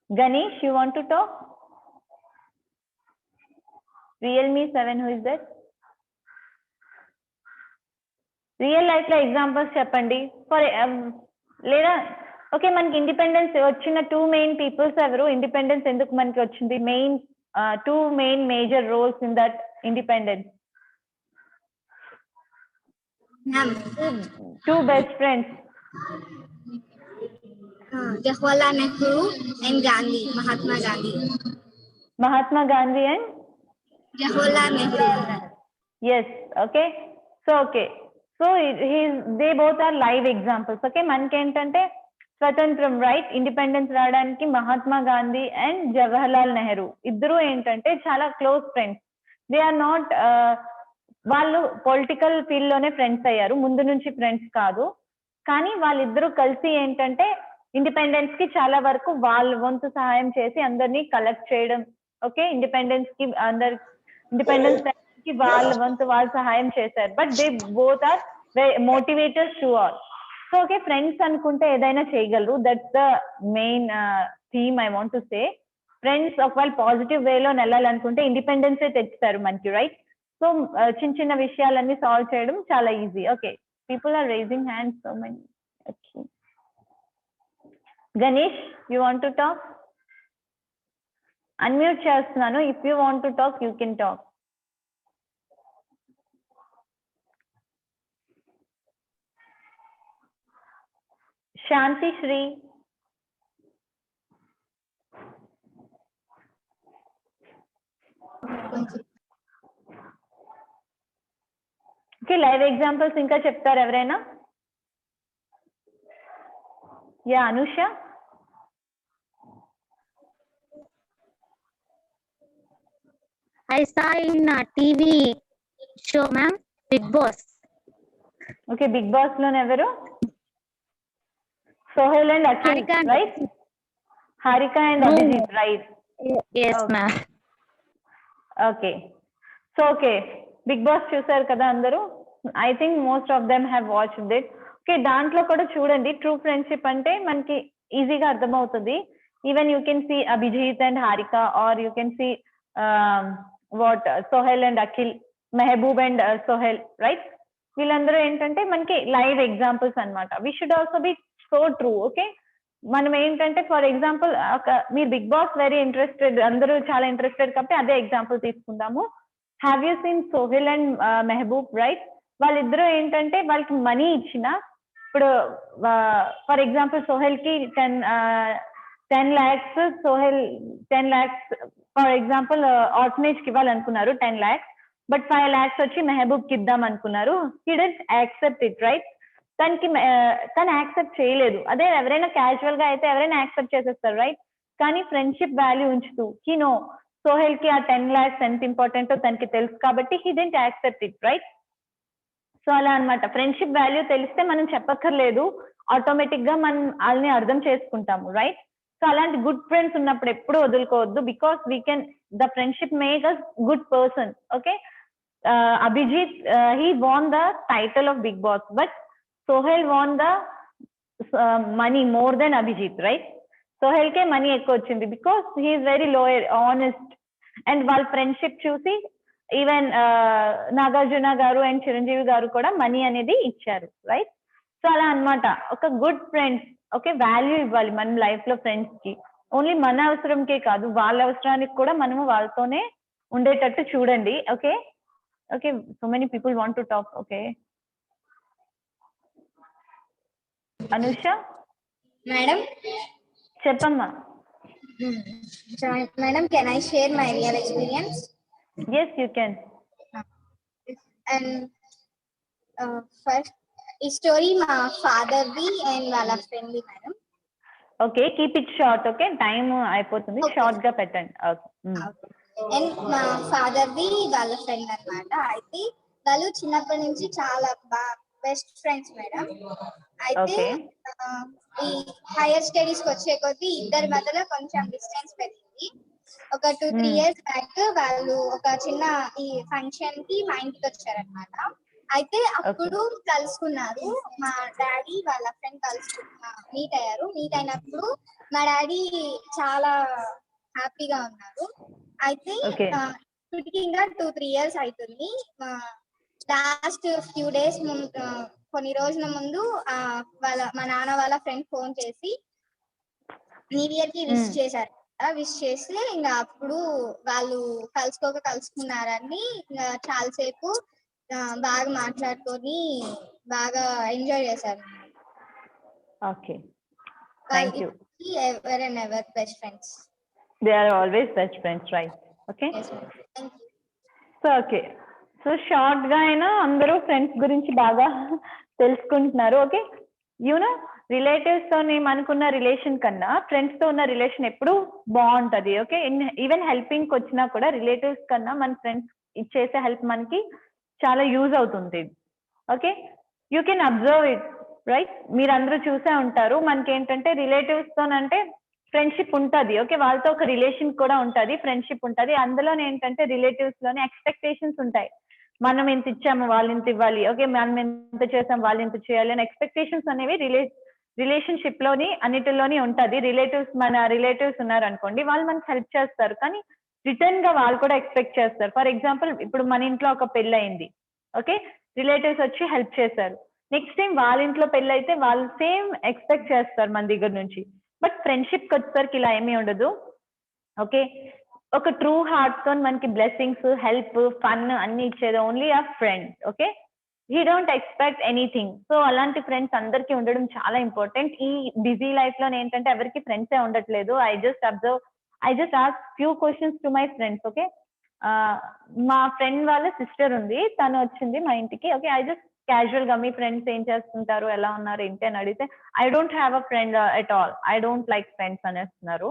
Ganesh, you want to talk? Realme 7, who is that? Real life examples చెప్పండి. For లేదా ఓకే మనకి ఇండిపెండెన్స్ వచ్చిన 2 మెయిన్ పీపుల్స్ ఎవరు? ఇండిపెండెన్స్ ఎందుకు మనకి వచ్చింది? Main 2 main major roles in that independence. 2 best friends. Jawaharlal Nehru and Gandhi, Mahatma Gandhi. Mahatma Gandhi and Jawaharlal Nehru. Yes, okay. So they both are live examples. Okay, మనకి ఏంటంటే స్వతంత్రం right independence రావడానికి Mahatma Gandhi and Jawaharlal Nehru ఇద్దరు ఏంటంటే చాలా close friends. They are not వాళ్ళు political field లోనే friends అయ్యారు, ముందు నుంచి ఫ్రెండ్స్ కాదు. కానీ వాళ్ళిద్దరూ కలిసి ఏంటంటే ఇండిపెండెన్స్ కి చాలా వరకు వాళ్ళ వంతు సహాయం చేసి అందరినీ కలెక్ట్ చేయడం. ఓకే, ఇండిపెండెన్స్ కి వాళ్ళ వంతు వాళ్ళు సహాయం చేశారు. But they both are motivators to all. So okay, friends అనుకుంటే ఏదైనా చేయగలరు. That's the main theme I want to say. Friends ఒకవేళ పాజిటివ్ వేలో వెళ్ళాలనుకుంటే ఇండిపెండెన్సే తెచ్చుతారు మనకి, రైట్? సో చిన్న చిన్న విషయాలన్నీ సాల్వ్ చేయడం చాలా easy. Okay, people are raising hands so many. Okay, Ganesh, you want to talk? Unmute చేస్తున్నాను. If you want to talk you can talk. Shanti Sri, okay, live examples ఇంకా చెప్తారు ఎవరైనా? Yeah, Anusha. I saw in a TV show, ma'am, Big Boss. Okay, Big Boss లోనే ఎవరు? Sohel and Akhil, Harika and right? Harika and Abhijit, right? Yes, ma'am. Okay, so okay, Big Boss చూసారు కదా అందరూ? I think most of them have watched it. Okay, దాంట్లో కూడా చూడండి, true friendship అంటే మనకి ఈజీగా అర్థమవుతుంది. Even you can see Abhijit and Harika, or you can see what Sohel and Akhil, Mehboob and Sohel, right? వీళ్ళందరూ ఏంటంటే మనకి లైవ్ ఎగ్జాంపుల్స్ అన్నమాట. We should also be so true. Okay, మనం ఏంటంటే ఫర్ ఎగ్జాంపుల్ మీరు బిగ్ బాస్ వెరీ ఇంట్రెస్టెడ్, అందరూ చాలా ఇంట్రెస్టెడ్ కాబట్టి అదే ఎగ్జాంపుల్ తీసుకుందాము. Have you seen Sohel and Mehboob, right? వాళ్ళిద్దరూ ఏంటంటే వాళ్ళకి మనీ ఇచ్చిన, ఇప్పుడు ఫర్ ఎగ్జాంపుల్ సోహెల్ కి 10 lakhs, Sohel 10 lakhs for example orphanage కి ఇవ్వాలనుకున్నారు 10 lakhs, బట్ 5 lakhs వచ్చి మెహబూబ్ కి ఇద్దాం అనుకున్నారు. He didn't accept it, right? తను యాక్సెప్ట్ చేయలేదు. అదే ఎవరైనా క్యాజువల్ గా అయితే ఎవరైనా యాక్సెప్ట్ చేసేస్తారు, రైట్? కానీ ఫ్రెండ్షిప్ వాల్యూ ఉంచుతూ హీ నో సోహెల్ కి ఆ 10 lakhs ఎంత ఇంపార్టెంటో తనకి తెలుసు కాబట్టి he didn't accept it, right? So అలా అన్నమాట. ఫ్రెండ్షిప్ వాల్యూ తెలిస్తే మనం చెప్పక్కర్లేదు, ఆటోమేటిక్ గా మనం వాళ్ళని అర్థం చేసుకుంటాము, రైట్? సో అలాంటి గుడ్ ఫ్రెండ్స్ ఉన్నప్పుడు ఎప్పుడు వదులుకోవద్దు, because we can the friendship make us good person. Okay, Abhijit he won the title of Big Boss, but Sohail won the money more than Abhijit, right? Sohail ke money ఎక్కువ వచ్చింది because he is very loyal, honest, and వాళ్ళ friendship చూసి even Nagarjuna గారు and Chiranjeevi గారు కూడా money అనేది ఇచ్చారు, right? So అలా అన్నమాట. ఒక గుడ్ ఫ్రెండ్స్, ఓకే, వాల్యూ ఇవ్వాలి మనం లైఫ్ లో ఫ్రెండ్స్ కి. ఓన్లీ మన అవసరంకే కాదు, వాళ్ళ అవసరానికి కూడా మనము వాళ్ళతోనే ఉండేటట్టు చూడండి. Okay, okay, so many people want to talk. Okay, Anusha, Madam, చెప్పమ్మా. Madam, can I share my real experience? Yes, you can. And first ఈ స్టోరీ మా ఫాదర్ ది అండ్ వాళ్ళ friend the madam. Okay, keep it short. Okay, time అయిపోతుంది, short గా పెట్టండి. And మా father the వాళ్ళ friend అన్నమాట. అయితే వాళ్ళు చిన్నప్పటి నుంచి చాలా బెస్ట్ ఫ్రెండ్స్ మేడం. అయితే ఈ హైయర్ స్టడీస్ కి వచ్చే కొద్దీ ఇద్దరి మధ్యలో కొంచెం డిస్టెన్స్ పెరిగింది. ఒక 2-3 years బ్యాక్ వాళ్ళు ఒక చిన్న ఈ ఫంక్షన్ కి మా ఇంటికి వచ్చారనమాట. అయితే అప్పుడు కలుసుకున్నారు. మా డాడీ వాళ్ళ ఫ్రెండ్ మీట్ అయ్యారు. మీట్ అయినప్పుడు మా డాడీ చాలా హ్యాపీగా ఉన్నారు. అయితే ఇప్పటికి ఇంకా 2-3 years అవుతుంది. లాస్ట్ ఫ్యూ డేస్ కొన్ని రోజుల ముందు మా నాన్న వాళ్ళ ఫ్రెండ్ ఫోన్ చేసి న్యూ ఇయర్ కి విష్ చేశారు. విష్ చేస్తే ఇంకా అప్పుడు వాళ్ళు కలుసుకున్నారని ఇంకా చాలాసేపు బాగా మాట్లాడుకొని బాగా ఎంజాయ్ చేశారు. Okay. Thank you. Ever and ever best friends. They are always best friends, right? Okay. Yes, ma'am. Thank you. So okay, so short గా అయినా అందరూ ఫ్రెండ్స్ గురించి బాగా తెలుసుకుంటున్నారు. ఓకే, యూనో రిలేటివ్స్ తోని మనకున్న రిలేషన్ కన్నా ఫ్రెండ్స్ తో ఉన్న రిలేషన్ ఎప్పుడు బాగుంటది. ఓకే, ఈవెన్ హెల్పింగ్ వచ్చినా కూడా రిలేటివ్స్ కన్నా మన ఫ్రెండ్స్ ఇచ్చేసే హెల్ప్ మనకి చాలా యూజ్ అవుతుంది. Okay, you can observe it right. మీరు అందరూ చూసే ఉంటారు, మనకి ఏంటంటే రిలేటివ్స్ తోనంటే ఫ్రెండ్షిప్ ఉంటది. ఓకే, వాళ్ళతో ఒక రిలేషన్ కూడా ఉంటది, ఫ్రెండ్షిప్ ఉంటది. అందులోనే ఏంటంటే రిలేటివ్స్ లోనే ఎక్స్పెక్టేషన్స్ ఉంటాయి. మనం ఎంత ఇచ్చాము వాళ్ళు ఇంత ఇవ్వాలి, ఓకే మనం ఎంత చేసాం వాళ్ళు ఇంత చేయాలి అని ఎక్స్పెక్టేషన్స్ అనేవి రిలేషన్షిప్ లోని అన్నిటిలోని ఉంటది. మన రిలేటివ్స్ ఉన్నారు అనుకోండి, వాళ్ళు మనకి హెల్ప్ చేస్తారు, కానీ రిటర్న్ గా వాళ్ళు కూడా ఎక్స్పెక్ట్ చేస్తారు. ఫర్ ఎగ్జాంపుల్, ఇప్పుడు మన ఇంట్లో ఒక పెళ్లి అయింది, ఓకే రిలేటివ్స్ వచ్చి హెల్ప్ చేశారు. నెక్స్ట్ టైం వాళ్ళ ఇంట్లో పెళ్లి అయితే వాళ్ళు సేమ్ ఎక్స్పెక్ట్ చేస్తారు మన దగ్గర నుంచి. బట్ ఫ్రెండ్షిప్ వచ్చేసరికి ఇలా ఏమీ ఉండదు. ఓకే, ఒక ట్రూ హార్ట్ తో మనకి బ్లెస్సింగ్స్, హెల్ప్, ఫన్ అన్ని ఇచ్చేది ఓన్లీ ఆ friend. Okay, he don't expect anything. So అలాంటి ఫ్రెండ్స్ అందరికి ఉండడం చాలా ఇంపార్టెంట్. ఈ బిజీ లైఫ్ లో ఏంటంటే ఎవరికి ఫ్రెండ్సే ఉండట్లేదు. I just ask few questions to my friends. Okay, మా ఫ్రెండ్ వాళ్ళ సిస్టర్ ఉంది, తను వచ్చింది మా ఇంటికి. ఓకే, ఐ జస్ట్ క్యాజువల్ గా మీ ఫ్రెండ్స్ ఏం చేస్తుంటారు, ఎలా ఉన్నారు ఏంటి అని అడిగితే I don't have a friend at all, I don't like friends అనేస్తున్నారు.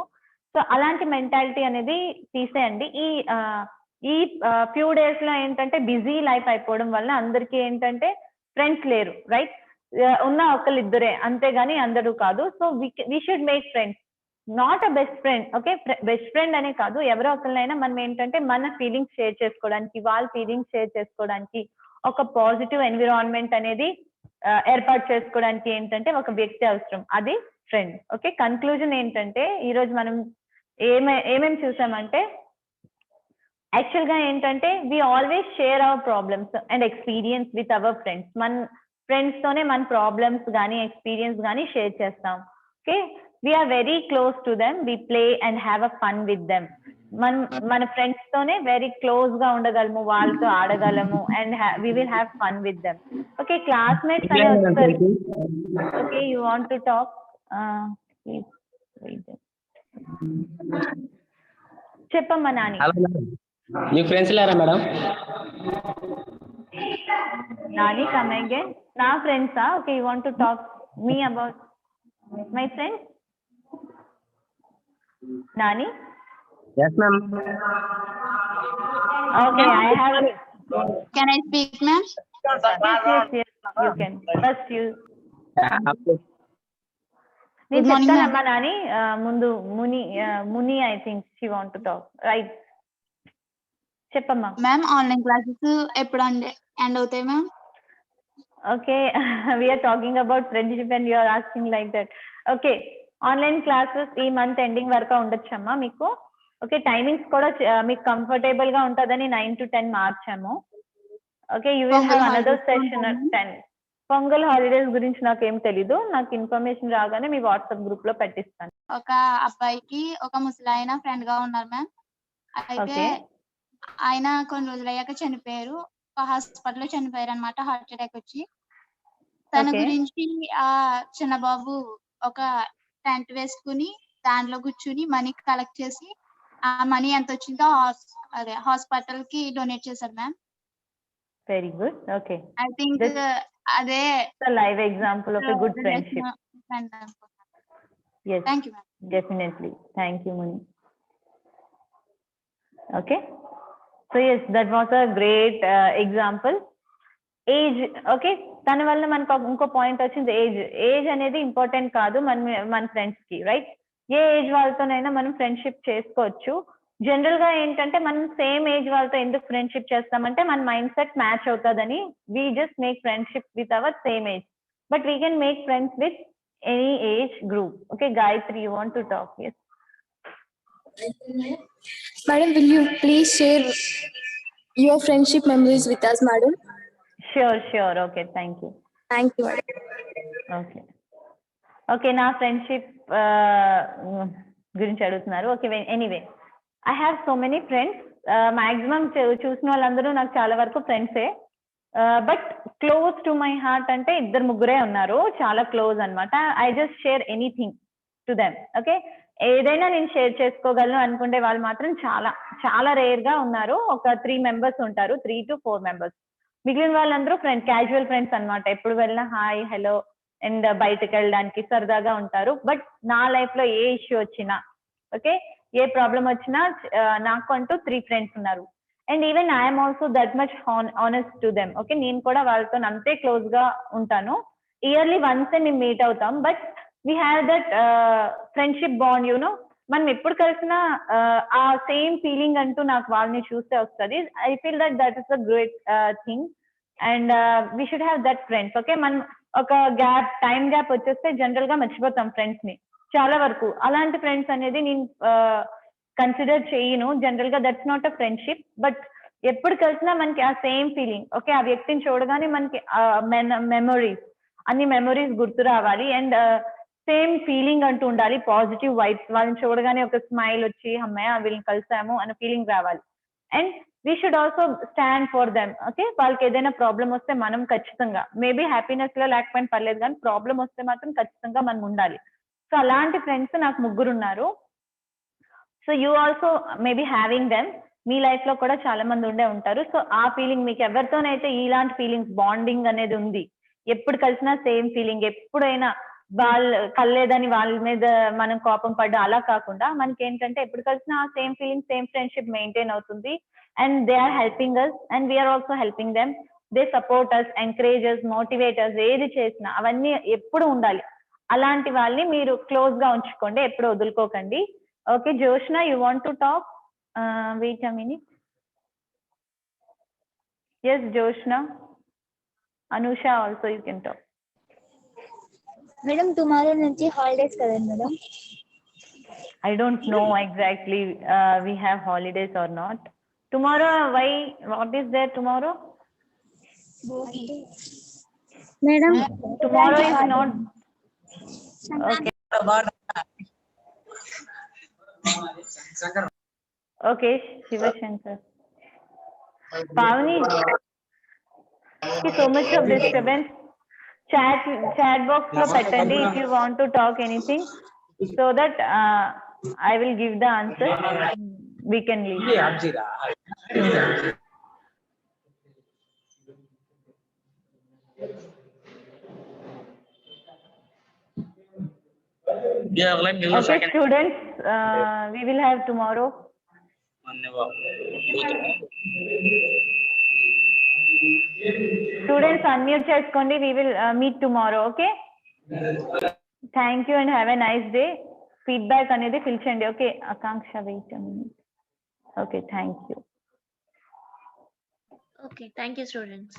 సో అలాంటి మెంటాలిటీ అనేది తీసేయండి. ఈ ఫ్యూ డేస్ లో ఏంటంటే బిజీ లైఫ్ అయిపోవడం వల్ల అందరికీ ఏంటంటే ఫ్రెండ్స్ లేరు, రైట్? ఉన్న ఒకళ్ళిద్దరే, అంతేగాని అందరూ కాదు. So we should make friends, not a best friend. Okay, best friend అనే కాదు, ఎవరో ఒకరినైనా మనం ఏంటంటే మన ఫీలింగ్స్ షేర్ చేసుకోవడానికి, వాళ్ళ ఫీలింగ్స్ షేర్ చేసుకోవడానికి ఒక పాజిటివ్ ఎన్విరాన్మెంట్ అనేది ఏర్పాటు చేసుకోవడానికి ఏంటంటే ఒక వ్యక్తి అవసరం, అది ఫ్రెండ్. ఓకే, కన్క్లూజన్ ఏంటంటే ఈరోజు మనం ఏమేమి చూసామంటే యాక్చువల్ గా ఏంటంటే we always share our problems and experience with our friends. మన ఫ్రెండ్స్ తోనే మన ప్రాబ్లమ్స్ కానీ ఎక్స్పీరియన్స్ కానీ షేర్ చేస్తాం. Okay, we are very close to them, we play and have a fun with them. మన ఫ్రెండ్స్ తోనే వెరీ క్లోజ్ గా ఉండగలము, వాళ్ళతో ఆడగలము and we will have fun with them. Okay, classmates అనే వస్తారు. Okay, you want to talk? చెప్పమ్మా నాని. మీ ఫ్రెండ్స్ లేరా మేడం? Nani, come again. నా ఫ్రెండ్సా? Okay, you want to talk me about my friends? Nani? Yes, ma'am. Okay, I have. Can I speak, ma'am? Yes, you can. First you. Good morning, ma'am. Nani, mundu Muni, I think she want to talk, right? Cheppamma. Ma'am, online classes eppudu end avutayi, ma'am? Okay, we are talking about friendship and you are asking like that. Okay. Online classes ఈ month ending వరకు ఉండొచ్చమ్మా మీకు. Okay, timings కూడా మీకు comfortable గా ఉంటుందని 9 to 10 మార్చాము. Okay, you will have another session at 10. Pongal holidays గురించి నాకేం తెలీదు, నాకు ఇన్ఫర్మేషన్ రాగానే మీ వాట్సాప్ గ్రూప్ లో పెట్టిస్తాను. ఒక అబ్బాయికి ఒక ముసలాయన ఫ్రెండ్ గా ఉన్నారు మ్యామ్. అయితే ఆయన కొన్ని రోజులు అయ్యాక చనిపోయారు, ఒక హాస్పిటల్లో చనిపోయారు అనమాట, హార్ట్ అటాక్ వచ్చి. తన గురించి ఆ చిన్న బాబు ఒక టెంట్ వేసుకుని దాంట్లో కూర్చుని మనీ కలెక్ట్ చేసి ఆ మనీ ఎంత వచ్చిందో అదే హాస్పిటల్ కి డొనేట్ చేశారు ma'am. Very good. Okay, I think అదే live example of a good friendship. Yes, thank you ma'am. Definitely, thank you Muni. Okay, so yes, that was a great example. Age, okay, దాని వల్ల మనకు ఇంకో point వచ్చింది, age అనేది important కాదు మన friends కి, రైట్? ఏ ఏజ్ వాళ్ళతోనైనా మనం ఫ్రెండ్షిప్ చేసుకోవచ్చు. జనరల్ గా ఏంటంటే మనం సేమ్ ఏజ్ వాళ్ళతో ఎందుకు ఫ్రెండ్షిప్ చేస్తామంటే మన మైండ్ సెట్ మ్యాచ్ అవుతుందని we just make friendship with our same age, but we can make friends with any age group. Okay, Gayatri, you want to talk? Yes. Madam, will you please share your friendship memories with us, madam? Sure. Okay, thank you. Thank you. Okay నా friendship గురించి అడుగుతున్నారు. Okay, anyway I have so many friends. Maximum చూసిన వాళ్ళందరూ నాకు చాలా వరకు ఫ్రెండ్సే. But close to my heart అంటే 2-3 ఉన్నారు, చాలా క్లోజ్ అన్నమాట. I just share anything to them. Okay, ఏదైనా నేను షేర్ చేసుకోగలను అనుకుంటే వాళ్ళు మాత్రం చాలా చాలా రేర్ గా ఉన్నారు. ఒక 3 members ఉంటారు, 3 to 4 members. మిగిలిన వాళ్ళందరూ క్యాజువల్ ఫ్రెండ్స్ అన్నమాట. ఎప్పుడు వెళ్ళినా హాయ్ హలో అండ్ బయటకు వెళ్ళడానికి సరదాగా ఉంటారు. బట్ నా లైఫ్ లో ఏ ఇష్యూ వచ్చినా, ఓకే, ఏ ప్రాబ్లం వచ్చినా నాకు అంటూ 3 ఫ్రెండ్స్ ఉన్నారు. And even I'm also that much honest to them. Okay, నేను కూడా వాళ్ళతో అంతే క్లోజ్ గా ఉంటాను. ఇయర్లీ వన్సే మేము మీట్ అవుతాం. But we have that friendship bond, you know. మనం ఎప్పుడు కలిసినా ఆ సేమ్ ఫీలింగ్ అంటూ నాకు వాళ్ళని చూస్తే వస్తుంది. I feel that is a great thing and we should have that friends. Okay, మనం ఒక టైం గ్యాప్ వచ్చేస్తే జనరల్ గా మర్చిపోతాం ఫ్రెండ్స్ ని చాలా వరకు. అలాంటి ఫ్రెండ్స్ అనేది నేను కన్సిడర్ చేయను జనరల్ గా. That's not a friendship. But ఎప్పుడు కలిసినా మనకి ఆ సేమ్ ఫీలింగ్, ఓకే, ఆ వ్యక్తిని చూడగానే మనకి అన్ని మెమరీస్ గుర్తు రావాలి. అండ్ సేమ్ ఫీలింగ్ అంటూ ఉండాలి, పాజిటివ్ వైబ్స్. వాళ్ళని చూడగానే ఒక స్మైల్ వచ్చి అమ్మాయి వీళ్ళని కలిసాము అన్న ఫీలింగ్ రావాలి. And we should also stand for them. Okay, వాళ్ళకి ఏదైనా ప్రాబ్లం వస్తే మనం ఖచ్చితంగా, మేబీ హ్యాపీనెస్ లో లేకపోయినా పర్లేదు కానీ ప్రాబ్లం వస్తే మాత్రం ఖచ్చితంగా మనం ఉండాలి. సో అలాంటి ఫ్రెండ్స్ నాకు 3 ఉన్నారు. So you also maybe having them. Me life లో కూడా చాలా మంది ఉండే ఉంటారు. సో ఆ ఫీలింగ్ మీకు ఎవరితోనైతే ఇలాంటి ఫీలింగ్స్ బాండింగ్ అనేది ఉంది, ఎప్పుడు కలిసినా సేమ్ ఫీలింగ్, ఎప్పుడైనా వాళ్ళు కలలేదని వాళ్ళ మీద మనం కోపం పడ్డా అలా కాకుండా మనకి ఏంటంటే ఎప్పుడు కలిసినా ఆ same feeling, same friendship maintain అవుతుంది. And they are helping us and we are also helping them. They support us, encourage us, motivate us. ఏది చేసినా అవన్నీ ఎప్పుడు ఉండాలి. అలాంటి వాళ్ళని మీరు క్లోజ్ గా ఉంచుకోండి, ఎప్పుడు వదులుకోకండి. Okay Joshna, you want to talk? Wait a minute. Yes Joshna. Anusha also you can talk. Madam tomorrow నుంచి హాలిడేస్ కదండి madam? I don't know exactly we have holidays or not. Tomorrow, why? What is there tomorrow? Madam, tomorrow is not. Okay. Okay, Shiva Shankar. Pavani, thank you so much of disturbance. Chat box lo pettandi if you want to talk anything, so that I will give the answer. We can leave. Okay, students, we will have tomorrow. Students, unmute cheskondi. We will meet tomorrow. Okay. Thank you and have a nice day. Feedback anedi fill cheyandi. Okay, Akanksha, wait a minute. Okay, thank you. Okay, thank you, students.